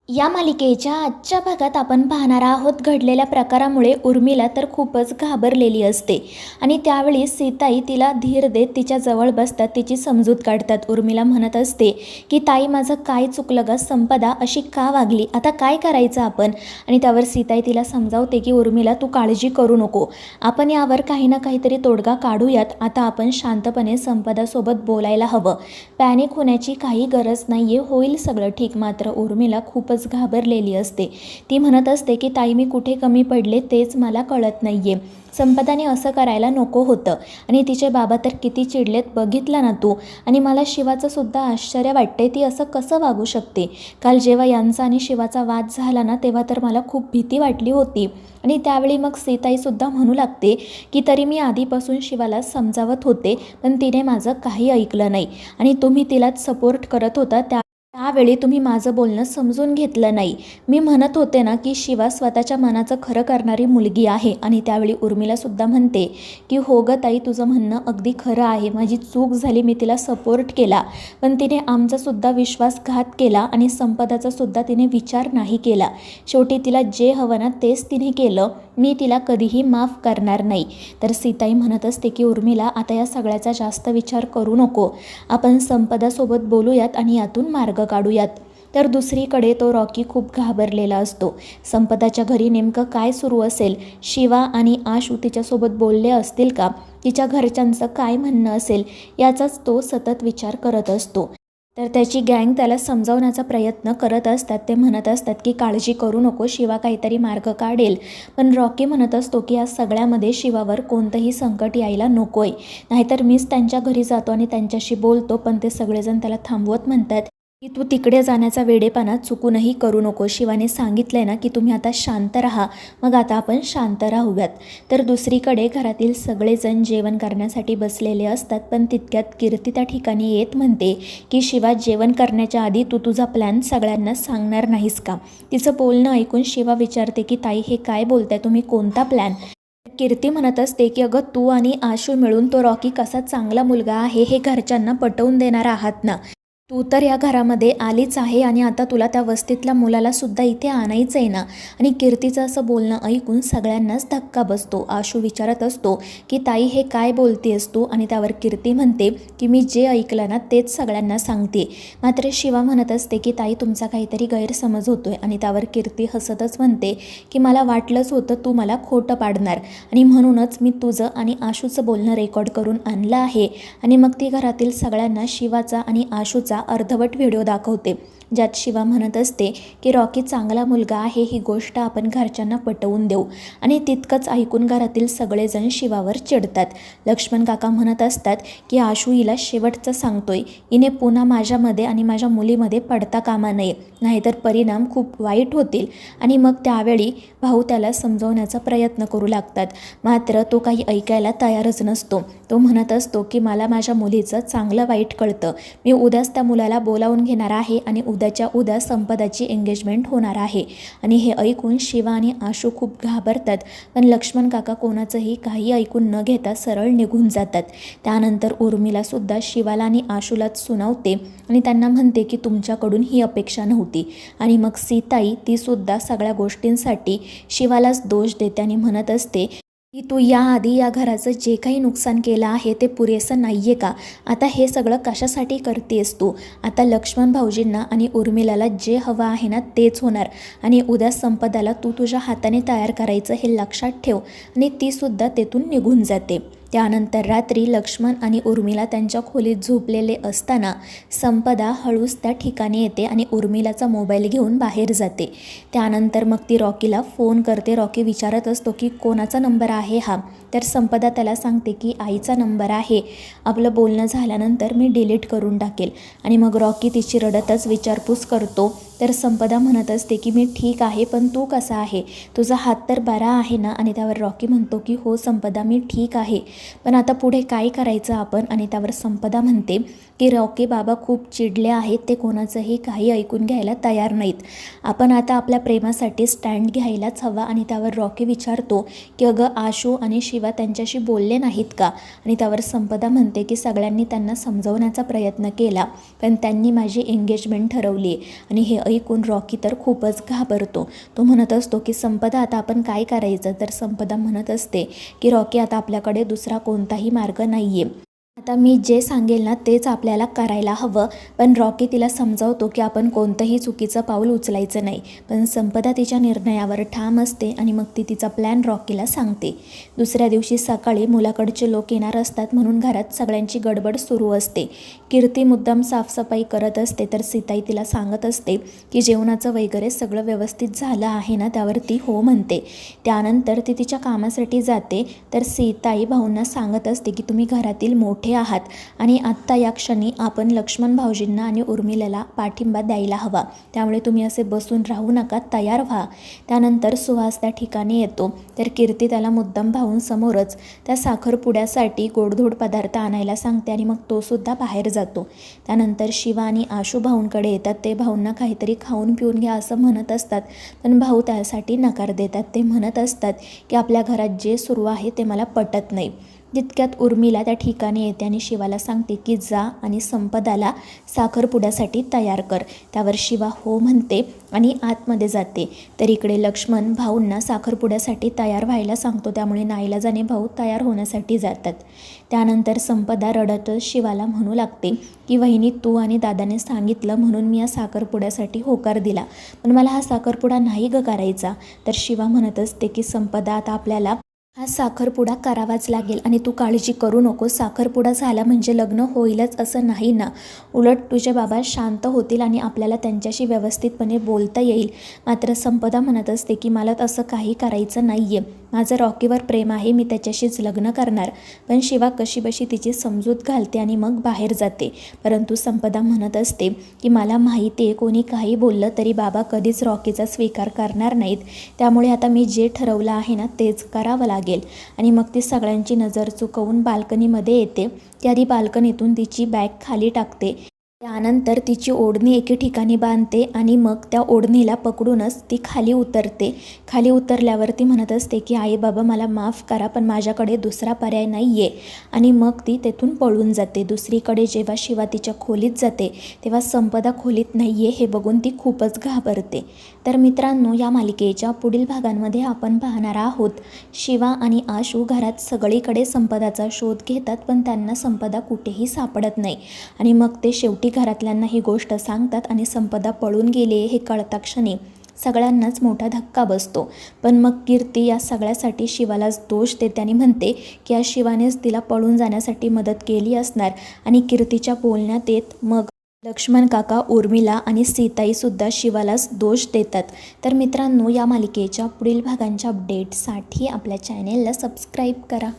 या मालिकेच्या आजच्या भागात आपण पाहणार आहोत घडलेल्या प्रकारामुळे उर्मिला तर खूपच घाबरलेली असते आणि त्यावेळी सीताई तिला धीर देत तिच्या जवळ बसतात, तिची समजूत काढतात. उर्मिला म्हणत असते की ताई, माझं काय चुकलं ग, संपदा अशी का वागली, आता काय करायचं आपण. आणि त्यावर सीताई तिला समजावते की उर्मिला, तू काळजी करू नको, आपण यावर काही ना काहीतरी तोडगा काढूयात. आता आपण शांतपणे संपदासोबत बोलायला हवं, पॅनिक होण्याची काही गरज नाही आहे, होईल सगळं ठीक. मात्र उर्मिला खूपच घाबरलेली असते. ती म्हणत असते की ताई, मी कुठे कमी पडले तेच मला कळत नाहीये. संपदाने असं करायला नको होतं आणि तिचे बाबा तर किती चिडलेत बघितलं ना तू. आणि मला शिवाचं सुद्धा आश्चर्य वाटते, ती असं कसं वागू शकते. काल जेव्हा यांचा आणि शिवाचा वाद झाला ना, तेव्हा तर मला खूप भीती वाटली होती. आणि त्यावेळी मग सीताईसुद्धा म्हणू लागते की तरी मी आधीपासून शिवाला समजावत होते, पण तिने माझं काही ऐकलं नाही आणि तुम्ही तिलाच सपोर्ट करत होता. त्यावेळी तुम्ही माझं बोलणं समजून घेतलं नाही. मी म्हणत होते ना की शिवा स्वतःच्या मनाचं खरं करणारी मुलगी आहे. आणि त्यावेळी उर्मिलासुद्धा म्हणते की हो गं ताई, तुझं म्हणणं अगदी खरं आहे, माझी चूक झाली, मी तिला सपोर्ट केला, पण तिने आमचासुद्धा विश्वासघात केला आणि संपदाचासुद्धा तिने विचार नाही केला. शेवटी तिला जे हवं ना तेच तिने केलं, मी तिला कधीही माफ करणार नाही. तर सीताई म्हणत असते की उर्मिला, आता या सगळ्याचा जास्त विचार करू नको, आपण संपदासोबत बोलूयात आणि यातून मार्ग काढूयात. तर दुसरीकडे तो रॉकी खूप घाबरलेला असतो. संपदाच्या घरी नेमकं काय सुरू असेल, शिवा आणि आशू तिच्यासोबत बोलले असतील का, तिच्या घरच्यांचं काय म्हणणं असेल, याचाच तो सतत विचार करत असतो. तर त्याची गँग त्याला समजावण्याचा प्रयत्न करत असतात. ते म्हणत असतात की काळजी करू नको, शिवा काहीतरी मार्ग काढेल. पण रॉकी म्हणत असतो की या सगळ्यामध्ये शिवावर कोणतंही संकट यायला नको आहे, नाहीतर मीच त्यांच्या घरी जातो आणि त्यांच्याशी बोलतो. पण ते सगळेजण त्याला थांबवत म्हणतात की तू तिकडे जाण्याचा वेडेपणा चुकूनही करू नको. शिवाने सांगितलंय ना की तुम्ही आता शांत राहा, मग आता आपण शांत राहूयात. तर दुसरीकडे घरातील सगळेजण जेवण करण्यासाठी बसलेले असतात. पण तितक्यात कीर्ती त्या ठिकाणी येत म्हणते की शिवा, जेवण करण्याच्या आधी तू तुझा प्लॅन सगळ्यांना सांगणार नाहीस का. तिचं बोलणं ऐकून शिवा विचारते की ताई, हे काय बोलताय तुम्ही, कोणता प्लॅन. कीर्ती म्हणत असते की अगं, तू आणि आशू मिळून तो रॉकी कसा चांगला मुलगा आहे हे घरच्यांना पटवून देणार आहात ना. तू तर या घरामध्ये आलीच आहे आणि आता तुला त्या वस्तीतल्या मुलाला सुद्धा इथे आणायचं आहे ना. आणि कीर्तीचं असं बोलणं ऐकून सगळ्यांनाच धक्का बसतो. आशू विचारत असतो की ताई, हे काय बोलतेस तू. आणि त्यावर कीर्ती म्हणते की मी जे ऐकलं ना तेच सगळ्यांना सांगते. मात्र शिवा म्हणत असते की ताई, तुमचा काहीतरी गैरसमज होतोय. आणि त्यावर कीर्ती हसतच म्हणते की मला वाटलंच होतं तू मला खोटं पाडणार, आणि म्हणूनच मी तुझं आणि आशूचं बोलणं रेकॉर्ड करून आणलं आहे. आणि मग ती घरातील सगळ्यांना शिवाचा आणि आशूचा अर्धवट व्हिडिओ दाखवते, ज्यात शिवा म्हणत असते की रॉकी चांगला मुलगा आहे, ही गोष्ट आपण घरच्यांना पटवून देऊ. आणि तितकंच ऐकून घरातील सगळेजण शिवावर चिडतात. लक्ष्मण काका म्हणत असतात की आशू हिला शेवटचं सांगतोय, हिने पुन्हा माझ्यामध्ये आणि माझ्या मुलीमध्ये पडता कामा नये, नाहीतर परिणाम खूप वाईट होतील. आणि मग त्यावेळी भाऊ त्याला समजवण्याचा प्रयत्न करू लागतात. मात्र तो काही ऐकायला तयारच नसतो. तो म्हणत असतो की मला माझ्या मुलीचं चांगलं वाईट कळतं, मी उद्याच त्या मुलाला बोलावून घेणार आहे आणि उद्याच्या उद्या संपदाची एंगेजमेंट होणार आहे. आणि हे ऐकून शिवा आणि आशू खूप घाबरतात. पण लक्ष्मण काका कोणाचंही काही ऐकून न घेता सरळ निघून जातात. त्यानंतर उर्मिलासुद्धा शिवाला आणि आशूलाच सुनावते आणि त्यांना म्हणते की तुमच्याकडून ही अपेक्षा नव्हती. आणि मग सीताई तीसुद्धा सगळ्या गोष्टींसाठी शिवालाच दोष देते आणि म्हणत असते की तू याआधी या घराचं जे काही नुकसान केलं आहे ते पुरेसं नाही आहे का, आता हे सगळं कशासाठी करतेस तू. आता लक्ष्मण भाऊजींना आणि उर्मिलाला जे हवं आहे ना तेच होणार, आणि उद्या संपदाला तू तुझ्या हाताने तयार करायचं हे लक्षात ठेव. आणि तीसुद्धा तेथून निघून जाते. त्यानंतर रात्री लक्ष्मण आणि उर्मिला त्यांच्या खोलीत झोपलेले असताना संपदा हळूच त्या ठिकाणी येते आणि उर्मिलाचा मोबाईल घेऊन बाहेर जाते. त्यानंतर मग ती रॉकीला फोन करते. रॉकी विचारत असतो की कोणाचा नंबर आहे हा. तर संपदा त्याला सांगते की आईचा नंबर आहे, आपलं बोलणं झाल्यानंतर मी डिलीट करून टाकेल. आणि मग रॉकी तिची रडतच विचारपूस करतो. तर संपदा म्हणत असते की मी ठीक आहे, पण तू कसा आहे, तुझा हात तर बरा आहे ना. आणि त्यावर रॉकी म्हणतो की हो संपदा, मी ठीक आहे, पण आता पुढे काय करायचं आपण. आणि त्यावर संपदा म्हणते की रॉकी बाबा खूप चिडले आहेत, ते कोणाचंही काही ऐकून घ्यायला तयार नाहीत, आपण आता आपल्या प्रेमासाठी स्टँड घ्यायलाच हवा. आणि त्यावर रॉकी विचारतो की अगं आशू आणि शिवा त्यांच्याशी बोलले नाहीत का. आणि त्यावर संपदा म्हणते की सगळ्यांनी त्यांना समजवण्याचा प्रयत्न केला, पण त्यांनी माझी एंगेजमेंट ठरवली. आणि हे ऐकून रॉकी तर खूपच घाबरतो. तो म्हणत असतो की संपदा आता आपण काय करायचं. तर संपदा म्हणत असते की रॉकी आता आपल्याकडे दुसरा कोणताही मार्ग नाही आहे. आता मी जे सांगेल ना तेच आपल्याला करायला हवं. पण रॉकी तिला समजावतो की आपण कोणतंही चुकीचं पाऊल उचलायचं नाही. पण संपदा तिच्या निर्णयावर ठाम असते आणि मग ती तिचा प्लॅन रॉकीला सांगते. दुसऱ्या दिवशी सकाळी मुलाकडचे लोक येणार असतात म्हणून घरात सगळ्यांची गडबड सुरू असते. कीर्ती मुद्दाम साफसफाई करत असते तर सीताई तिला सांगत असते की जेवणाचं वगैरे सगळं व्यवस्थित झालं आहे ना. त्यावर ती हो म्हणते. त्यानंतर ती तिच्या कामासाठी जाते तर सीताई भाऊंना सांगत असते की तुम्ही घरातील मोठे आहात आणि आत्ता या क्षणी आपण लक्ष्मण भाऊजींना आणि उर्मिलाला पाठिंबा द्यायला हवा. त्यामुळे तुम्ही असे बसून राहू नका, तयार व्हा. त्यानंतर सुहास त्या ठिकाणी येतो तर कीर्ती त्याला मुद्दाम भाऊंसमोरच त्या साखरपुड्यासाठी गोडधोड पदार्थ आणायला सांगते आणि मग तो सुद्धा बाहेर जातो. त्यानंतर शिवा आणि आशू भाऊंकडे येतात. ते भाऊंना काहीतरी खाऊन पिऊन घ्या असं म्हणत असतात पण भाऊ त्यासाठी नकार देतात. ते म्हणत असतात की आपल्या घरात जे सुरू आहे ते मला पटत नाही. तितक्यात उर्मिला त्या ठिकाणी येते आणि शिवाला सांगते की जा आणि संपदाला साखरपुड्यासाठी तयार कर. त्यावर शिवा हो म्हणते आणि आतमध्ये जाते. तर इकडे लक्ष्मण भाऊंना साखरपुड्यासाठी तयार व्हायला सांगतो. त्यामुळे नाईलाजाने भाऊ तयार होण्यासाठी जातात. त्यानंतर संपदा रडतच शिवाला म्हणू लागते की वहिनी तू आणि दादाने सांगितलं म्हणून मी या साखरपुड्यासाठी होकार दिला, पण मला हा साखरपुडा नाही ग करायचा. तर शिवा म्हणत असते की संपदा आता आपल्याला हा साखरपुडा करावाच लागेल आणि तू काळजी करू नको. साखरपुडा झाला म्हणजे लग्न होईलच असं नाही ना. उलट तुझे बाबा शांत होतील आणि आपल्याला त्यांच्याशी व्यवस्थितपणे बोलता येईल. मात्र संपदा म्हणत असते की मला तसं काही करायचं नाही आहे. माझं रॉकीवर प्रेम आहे, मी त्याच्याशीच लग्न करणार. पण शिवा कशीबशी तिची समजूत घालते आणि मग बाहेर जाते. परंतु संपदा म्हणत असते की मला माहिती आहे कोणी काही बोललं तरी बाबा कधीच रॉकीचा स्वीकार करणार नाहीत. त्यामुळे आता मी जे ठरवलं आहे ना तेच करावं लागेल. आणि मग ती सगळ्यांची नजर चुकवून बाल्कनीमध्ये येते. ती आधी बाल्कनीतून तिची बॅग खाली टाकते. त्यानंतर तिची ओढणी एके ठिकाणी बांधते आणि मग त्या ओढणीला पकडूनच ती खाली उतरते. खाली उतरल्यावर ती म्हणत असते की आई बाबा मला माफ करा पण माझ्याकडे दुसरा पर्याय नाही आहे. आणि मग ती तेथून पळून जाते. दुसरीकडे जेव्हा शिवा तिच्या खोलीत जाते तेव्हा संपदा खोलीत नाही आहे हे बघून ती खूपच घाबरते. तर मित्रांनो, या मालिकेच्या पुढील भागांमध्ये आपण पाहणार आहोत शिवा आणि आशू घरात सगळीकडे संपदाचा शोध घेतात पण त्यांना संपदा कुठेही सापडत नाही. आणि मग ते शेवटी घरातल्यांना ही गोष्ट सांगतात आणि संपदा पळून गेली हे कळता क्षणी सगळ्यांनाच मोठा धक्का बसतो. पण मग कीर्ती या सगळ्यासाठी शिवालाच दोष देते आणि म्हणते की या शिवानेच तिला पळून जाण्यासाठी मदत केली असणार. आणि कीर्तीच्या बोलण्यात येत मग लक्ष्मण काका, उर्मिला आणि सीताईसुद्धा शिवालाच दोष देतात. तर मित्रांनो, या मालिकेच्या पुढील भागांच्या अपडेटसाठी आपल्या चॅनेलला सबस्क्राईब करा.